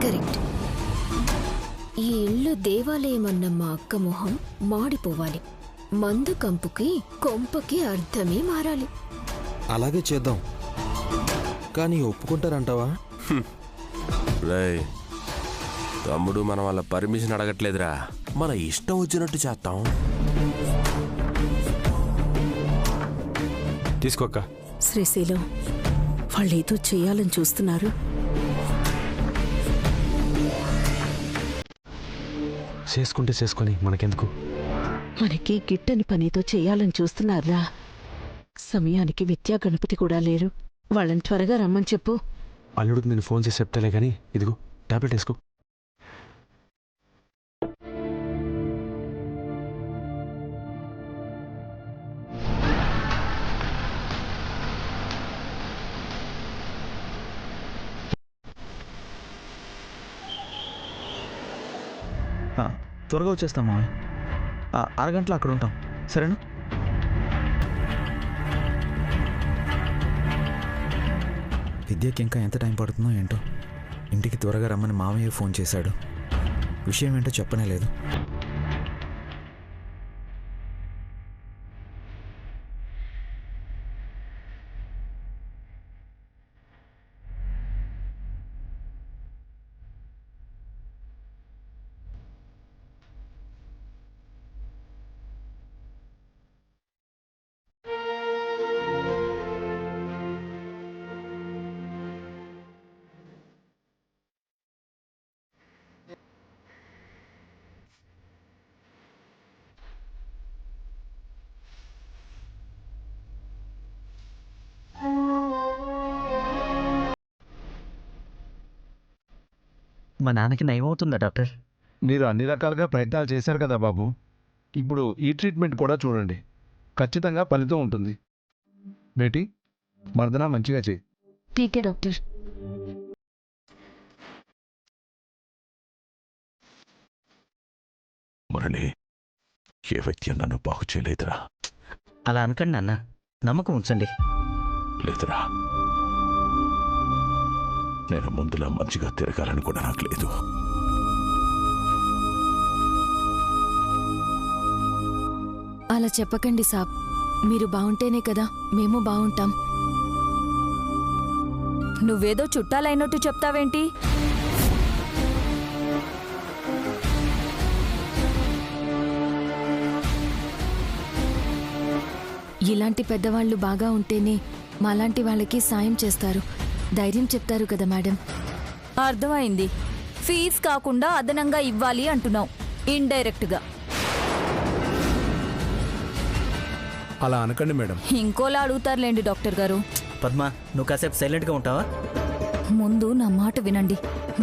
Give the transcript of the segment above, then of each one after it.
Correct. ఈ ఇల్లు దేవాలయం అన్న మా అక్క మొహం మాడిపోవాలి. మందు కంపుకి కొంపకి అర్థమే మారాలి. అలాగే చేద్దాం. కానీ ఒప్పుకుంటారంటావా? రేయ్ తమ్ముడు, మనం వాళ్ళ పర్మిషన్ అడగట్లేదురా, మన ఇష్టం వచ్చినట్టు చేస్తాం. తీసుకోక్క. శ్రీశైలం, వాళ్ళేదో చేయాలని చూస్తున్నారు. చేసుకుంటే చేసుకొని మనకెందుకు? మనకి గిట్టని పనితో చేయాలని చూస్తున్నారా? సమయానికి విద్యా గణపతి కూడా లేరు. వాళ్ళని త్వరగా రమ్మని చెప్పు. అల్లుడికి నేను ఫోన్ చేసి చెప్తాలే కానీ ఇదిగో టాబ్లెట్ వేసుకో. త్వరగా వచ్చేస్తాం మామయ్య. అరగంటలో అక్కడ ఉంటాం, సరేనా? విద్యకి ఇంకా ఎంత టైం పడుతుందో ఏంటో. ఇంటికి త్వరగా రమ్మని మామయ్య ఫోన్ చేశాడు. విషయం ఏంటో చెప్పనే లేదు. మా నాన్నకి నయమవుతుందా డాక్టర్? మీరు అన్ని రకాలుగా ప్రయత్నాలు చేశారు కదా బాబు. ఇప్పుడు ఈ ట్రీట్మెంట్ కూడా చూడండి, ఖచ్చితంగా ఫలితం ఉంటుంది. బేటీ, మర్దన మంచిగా చేయి. ఠీకే డాక్టర్. మురళి, ఏ వైద్యం నన్ను బాగు చేయలేదురా. అలా అనకండి నాన్న, నమ్మకం ఉంచండి. లేదురా, నేను ముందులా మంచిగా తిరగాలని కూడా నాకు లేదు. అలా చెప్పకండి సాబ్. మీరు బాగుంటేనే కదా మేము బాగుంటాం. నువ్వేదో చుట్టాలైనట్టు చెప్తావేంటి? ఇలాంటి పెద్దవాళ్ళు బాగా ఉంటేనే మాలాంటి వాళ్ళకి సాయం చేస్తారు, ధైర్యం చెప్తారు కదా మేడం. అర్థమైంది. ఫీజు కాకుండా అదనంగా ఇవ్వాలి అంటున్నావు, ఇండైరెక్ట్గా. అలా అనకండి మేడం. ఇంకోలా అడుగుతారులేండి డాక్టర్ గారు. పద్మ, నువ్వు కాసేపు సైలెంట్గా ఉంటావా? ముందు నా మాట వినండి.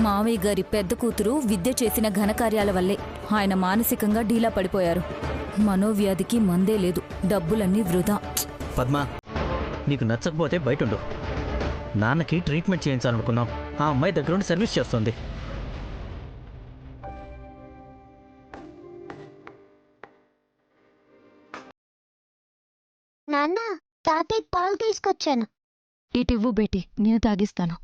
మావయ్య గారి పెద్ద కూతురు విద్య చేసిన ఘనకార్యాల వల్లే ఆయన మానసికంగా ఢీలా పడిపోయారు. మనోవ్యాధికి మందే లేదు, డబ్బులన్నీ వృధా. పద్మ, నీకు నచ్చకపోతే బయట ఉండు. నాన్నకి ట్రీట్మెంట్ చేయించాలనుకున్నాం, ఆ అమ్మాయి దగ్గర ఉండి సర్వీస్ చేస్తుంది. నాన్న, తాతయ్య పాలు తీసుకొచ్చాను. ఇటివ్వు బేటి, నేను తాగిస్తాను.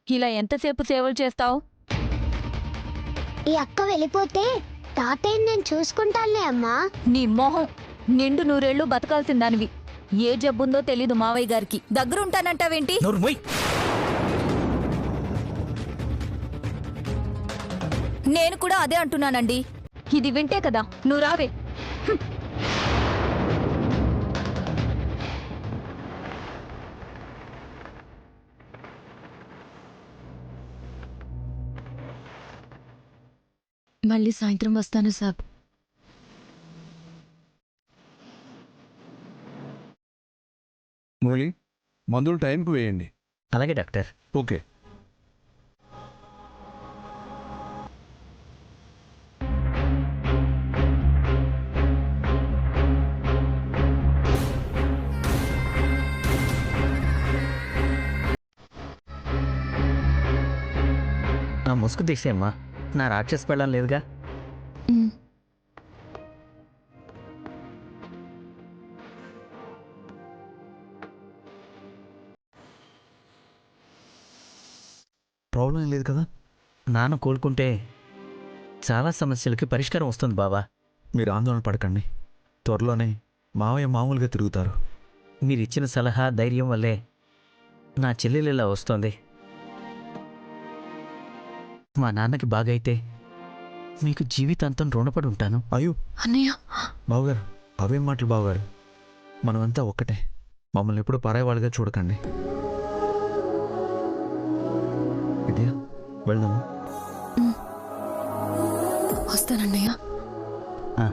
ఇలా ఎంతసేపు సేవలు చేస్తావు? ఈ అక్క వెళ్ళిపోతే తాతయ్య నేను చూసుకుంటానులే అమ్మా. నీ మొహం, నిండు నూరేళ్లు బతకాల్సిన దానివి. ఏ జబ్బుందో తెలీదు మావయ్య గారికి, దగ్గరుంటానంటావేంటి? నోరు మూయ్. నేను కూడా అదే అంటున్నానండి. ఇది వింటే కదా నువ్వు రావే. మళ్ళీ సాయంత్రం వస్తాను సాబ్. మురళి, మందులు టైంకి వేయండి. అలాగే డాక్టర్. ఓకే. నా ముసుగు తీసేయమ్మా, నా రాక్షస పెళ్ళం లేదుగా. ఉమ్. ప్రాబ్లం ఏం లేదు కదా? నాన్న కోలుకుంటే చాలా సమస్యలకి పరిష్కారం వస్తుంది బావా. మీరు ఆందోళన పడకండి, త్వరలోనే మావయ్య మామూలుగా తిరుగుతారు. మీరిచ్చిన సలహా ధైర్యం వల్లే నా చెల్లెలు ఇలా వస్తోంది. మా నాన్నకి బాగైతే మీకు జీవితాంతం రుణపడి ఉంటాను. అయ్యో అన్నయ్య, బావగారు, అవేం మాటలు బావగారు? మనమంతా ఒక్కటే, మమ్మల్ని ఎప్పుడు పరాయి వాళ్ళగా చూడకండి. విద్య, వెళ్దాము. వస్తానన్నయ్య. ఆ,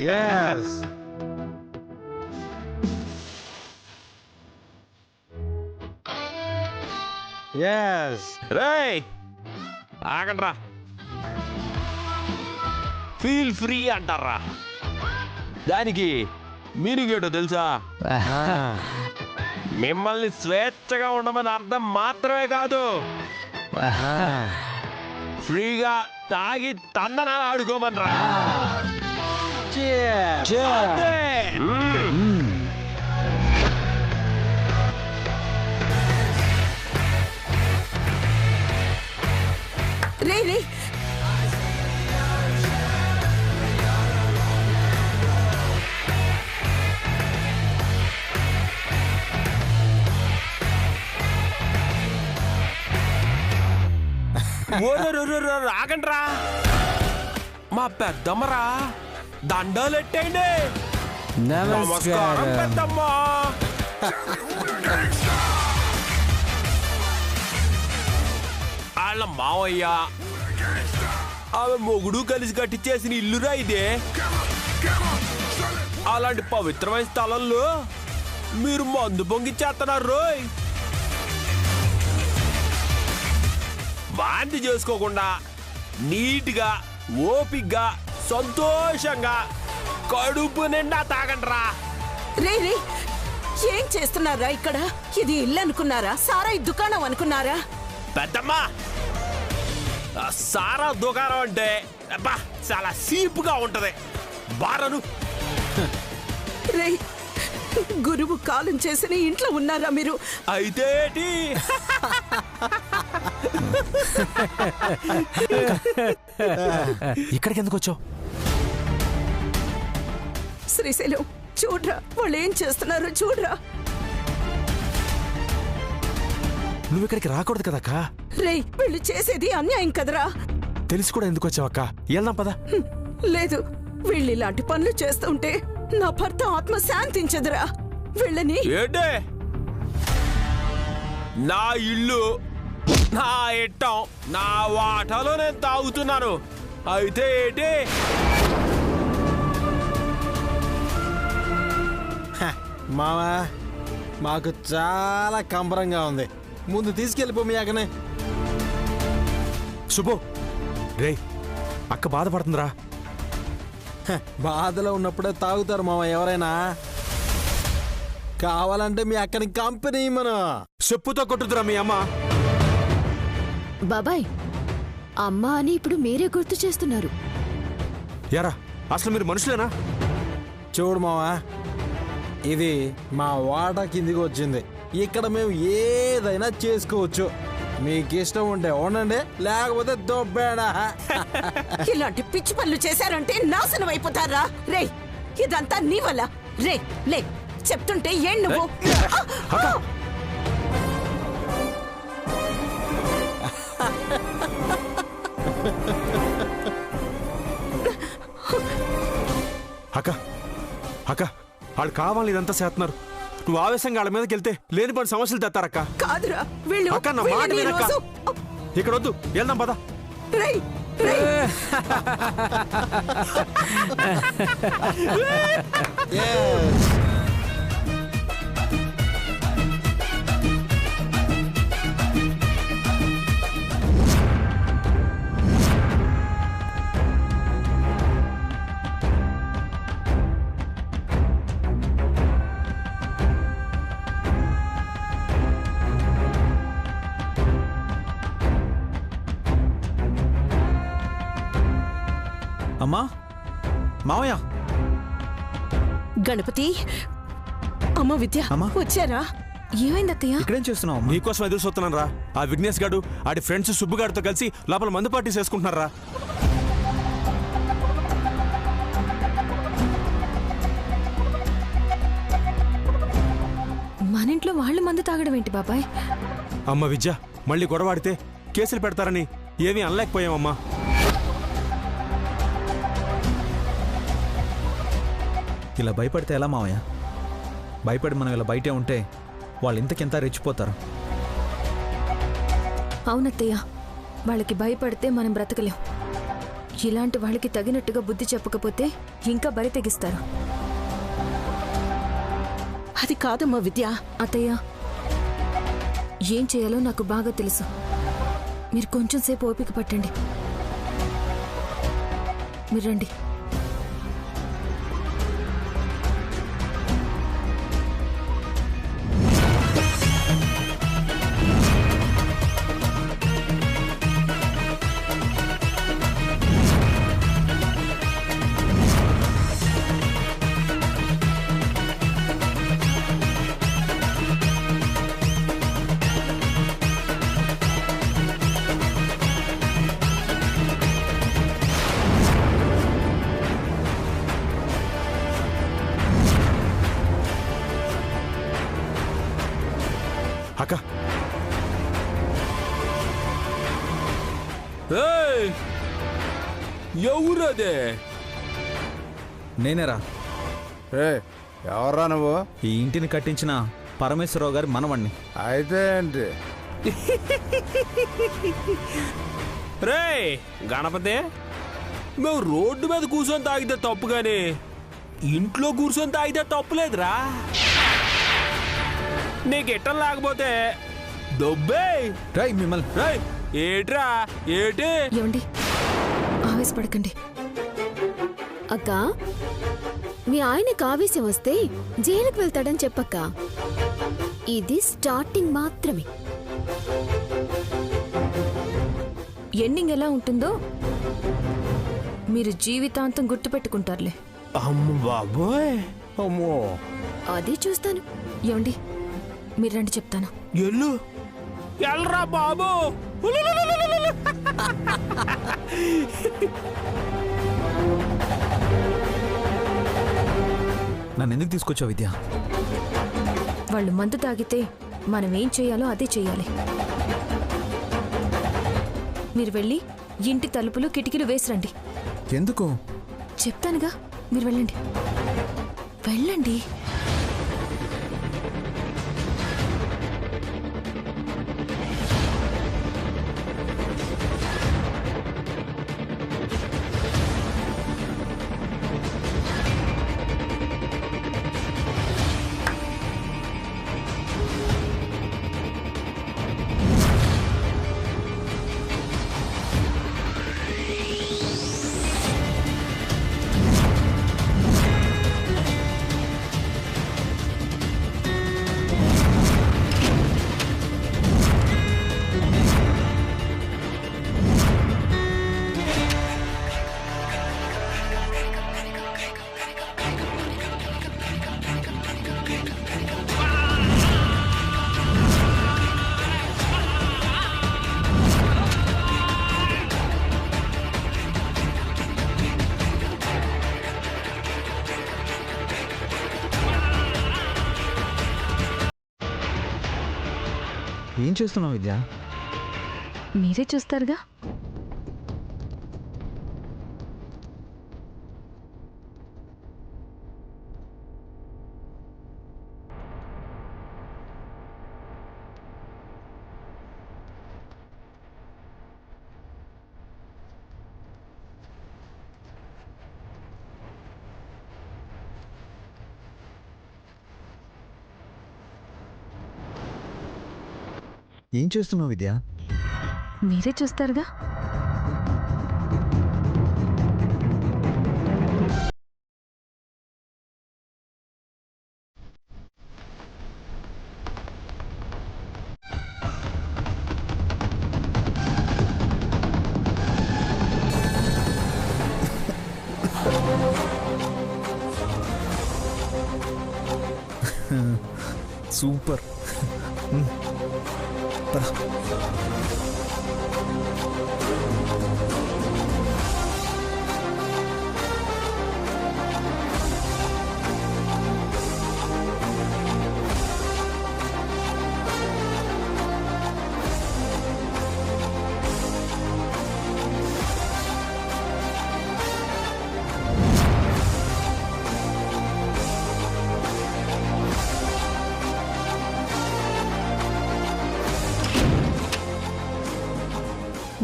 Yes. Yes. రేయ్ ఆగండ్రా. ఫీల్ ఫ్రీ అంటారా? దానికి మీనింగ్ ఏంటో తెలుసా? మిమ్మల్ని స్వేచ్ఛగా ఉండమని అర్థం మాత్రమే కాదు, ఫ్రీగా తాగి తందనాలు ఆడుకోమనరా. అంతే. రే రే, ఆగండ్రా. మా పెద్దమ్మరా, దండాలెట్టండి. నమస్కారం పెద్దమ్మ. వాళ్ళ మావయ్య ఆమె మొగుడు కలిసి కట్టించేసిన ఇల్లురా ఇదే. అలాంటి పవిత్రమైన స్థలంలో మీరు మందు పొంగిచ్చేస్తున్నారు రోయ్. వాంతి చేసుకోకుండా నీట్గా, ఓపిగ్గా, సంతోషంగా కడుపు నిండా తాగండ్రా. రే రే, ఏం చేస్తున్నారా ఇక్కడ? ఇది ఇల్లు అనుకున్నారా? సారాయి దుకాణం అనుకున్నారా? పెద్దమ్మా, సారా దుకాణం అంటే అబ్బా చాలా సీపుగా ఉంటది. బారను రే, గురువు కాలం చేసిన ఇంట్లో ఉన్నారా మీరు? అయితే ఏంటి? ఇక్కడికి ఎందుకు వచ్చావు? శ్రీశైలం, చూడరా వాళ్ళు ఏం చేస్తున్నారో చూడరా. నువ్వు ఇక్కడికి రాకూడదు కదక్కా. రే, వీళ్ళు చేసేది అన్యాయం కదరా. తెలిసి కూడా ఎందుకు వచ్చావక్క? వెళ్దాం పదా. లేదు, వీళ్ళు ఇలాంటి పనులు చేస్తుంటే నా భర్త ఆత్మ శాంతించదురా. వీళ్ళని ఏంటే? నా ఇల్లు, నా ఇట్టం, నా వాటాలో నేను తాగుతున్నాను. అయితే ఏంటి? మావా, మాకు చాలా కంబరంగా ఉంది. ముందు తీసుకెళ్ళిపో మీ అక్కనే. శుభో, రే అక్క బాధపడుతుందిరా. బాధలో ఉన్నప్పుడే తాగుతారు మావా ఎవరైనా. కావాలంటే మీ అక్కని కంపెనీ మనం చెప్పుతో కొట్టుదురా మీ అమ్మ. బాబాయ్, అమ్మ అని ఇప్పుడు మీరే గుర్తు చేస్తున్నారు. యారా, అసలు మీరు మనుషులేనా? చూడు మావా, ఇది మా వాటా కిందికి వచ్చింది. ఇక్కడ మేము ఏదైనా చేసుకోవచ్చు. మీకు ఇష్టం ఉంటే ఉండండి, లేకపోతే దొబ్బేడా. ఇలాంటి పిచ్చి పనులు చేశారంటే నాశనం అయిపోతారా. రే, ఇదంతా నీ వల్ల. రే లే, చెప్తుంటే ఏం నువ్వు? అక్క అక్క వాళ్ళు కావాలి ఇదంతా చేస్తున్నారు. నువ్వు ఆవేశంగా వాళ్ళ మీదకి వెళ్తే లేని పని సమస్యలు తెస్తారక్క. కాదురా వీళ్ళు అక్క నా మాట వీళ్ళని వినక్క. ఈరోజు- ఇక్కడ వద్దు, వెళ్దాం పద. రేయ్, రేయ్. అమ్మా, మావయ్య. గణపతి అమ్మ విద్య అమ్మా. వచ్చారా? ఏమైంది అత్తయ్య? ఇక్కడేం చేస్తున్నావు అమ్మా? నీకోసం ఎదురు చూస్తున్నాను రా. ఆ విఘ్నేష్ గాడు ఆడి ఫ్రెండ్స్ సుబ్బుగాడితో కలిసి లోపల మందు పార్టీ చేసుకుంటున్నారా. మన ఇంట్లో వాళ్ళు మందు తాగడం ఏంటి బాబాయ్? అమ్మ విద్య, మళ్ళీ గొడవాడితే కేసులు పెడతారని ఏమీ అనలేకపోయామమ్మా. ఇలా భయపడితే ఎలా మావయ్య? భయపడి మనం ఇలా బయటే ఉంటే వాళ్ళు ఇంతకింత రెచ్చిపోతారు. అవునత్తయ్య, వాళ్ళకి భయపడితే మనం బ్రతకలేం. ఇలాంటి వాళ్ళకి తగినట్టుగా బుద్ధి చెప్పకపోతే ఇంకా బరి తెగిస్తారు. అది కాదమ్మా విద్య. అత్తయ్య, ఏం చేయాలో నాకు బాగా తెలుసు. మీరు కొంచెం సేపు ఓపిక పట్టండి. మీరు రండి. అక్క ఎవరదే? నేనేరా, ఎవర్రా నువ్వు? ఈ ఇంటిని కట్టించిన పరమేశ్వరరావు గారి మనవణ్ణి. అయితే ఏంటి? రే గణపతి, మేము రోడ్డు మీద కూర్చొని తాగితే తప్పు గాని ఇంట్లో కూర్చొని తాగితే తప్పులేదురా. నీకు ఇట్టం లేకపోతే దొబ్బే. రై మిమ్మల్ని. రే ఏట్రా ఏటి? ఏమండి, ఆవేశపడకండి. అక్క, మీ ఆయనకు ఆవేశం వస్తే జైలుకు వెళ్తాడని చెప్పక్క. ఇది స్టార్టింగ్ మాత్రమే. ఎండింగ్ ఎలా ఉంటుందో మీరు జీవితాంతం గుర్తుపెట్టుకుంటారులే. అమ్మ బాబోయ్. అమ్మో, అదే చూస్తాను. ఏమండి, మీరు రండి చెప్తాను. ఎల్లు ఎల్రా బాబు. నన్ను ఎందుకు తీసుకొచ్చావు విద్య? వాళ్ళు మందు తాగితే మనం ఏం చేయాలో అదే చేయాలి. మీరు వెళ్ళి ఇంటి తలుపులు కిటికీలు వేసిరండి. ఎందుకు? చెప్తానుగా, మీరు వెళ్ళండి. వెళ్ళండి. ఏం చేస్తున్నావు విద్య? మీరే చూస్తారుగా. ఏం చేస్తున్నావు విద్య? మీరే చూస్తారుగా. సూపర్. పద.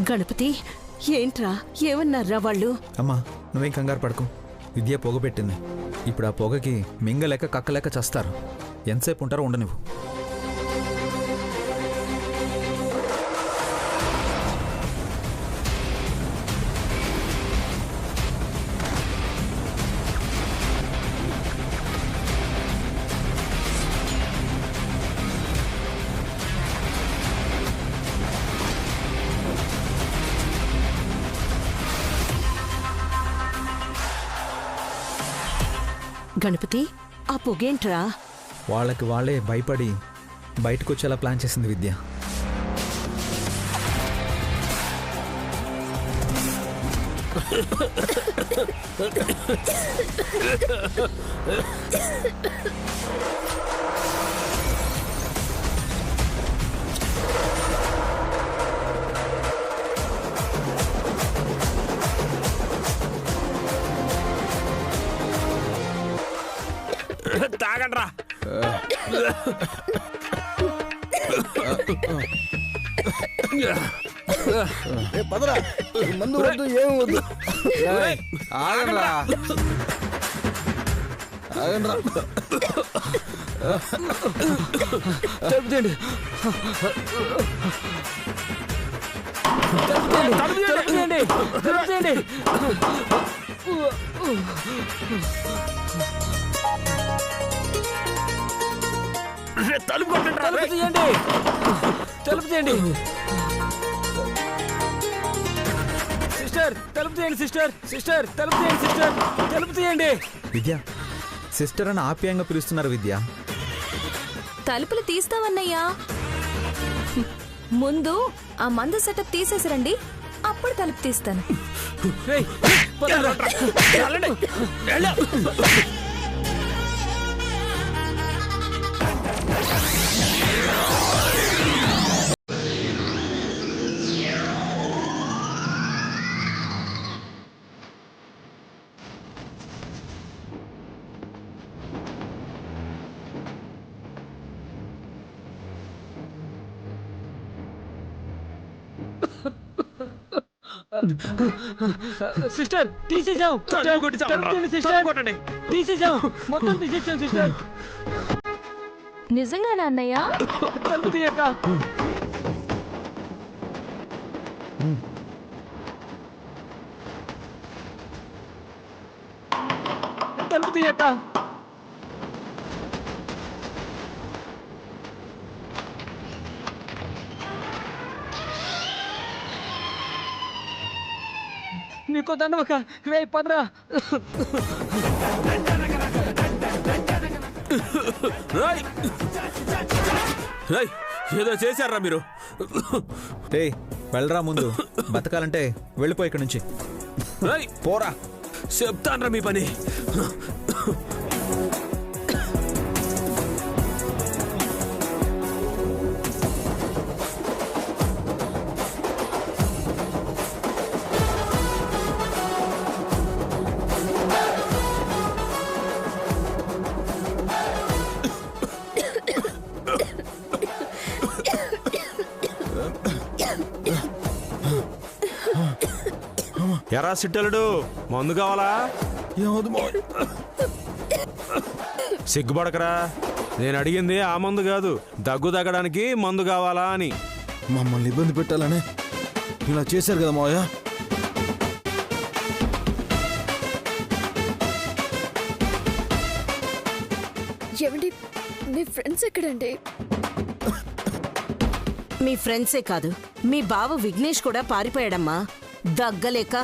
గణపతి, ఏంట్రా? ఏమన్నారా వాళ్ళు? అమ్మా నువ్వేం కంగారు పడుకో. విద్య పొగ పెట్టింది. ఇప్పుడు ఆ పొగకి మింగలేక కక్కలేక చస్తారు. ఎంతసేపు ఉంటారో ఉండ నువ్వు. గణపతి, ఆ పొగేంట్రా? వాళ్ళకి వాళ్ళే భయపడి బయటకు వచ్చేలా ప్లాన్ చేసింది విద్య. తాగండ్రా. పదరా, మందు వద్దు, ఏం వద్దు. ఆగండ్రా, ఆగండ్రా. తలుపుతీయండి. తలుపుతీయండి. తలుపుతీయండి. తలుపు తీయండి. తలుపు తీయండి. సిస్టర్ తలుపు తీయండి. సిస్టర్ సిస్టర్ తలుపు తీయండి. సిస్టర్ తలుపు తీయండి. విద్య సిస్టర్ అని ఆప్యాయంగా పిలుస్తున్నారు విద్య. తలుపులు తీస్తామన్నయ్యా. ముందు ఆ మందు సెటప్ తీసేసిరండి, అప్పుడు తలుపు తీస్తాను. సిస్టర్ తీసేసాం. సిస్టర్ తీసేసాం, మొత్తం తీసేసాం సిస్టర్. నిజంగానా అన్నయ్య? తలుపు తీయక. తలుపు తీయక. నీకో దండవక. రే పదరా. ఏదో చేశారా మీరు? వెళ్ళరా ముందు. బతకాలంటే వెళ్ళిపో ఇక్కడి నుంచి. పోరా. చెప్తాన్రా మీ పని. ఎరా సిట్టలుడు, మందు కావాలా? సిగ్గుపడకరా. నేను అడిగింది ఆ మందు కాదు, దగ్గు తగ్గడానికి మందు కావాలా అని. మమ్మల్ని ఇబ్బంది పెట్టాలనే ఇలా చేశారు కదా మావయ్య. ఏమండి మీ ఫ్రెండ్స్ ఎక్కడండి? మీ ఫ్రెండ్సే కాదు, మీ బావ విఘ్నేష్ కూడా పారిపోయాడమ్మా దగ్గలేక.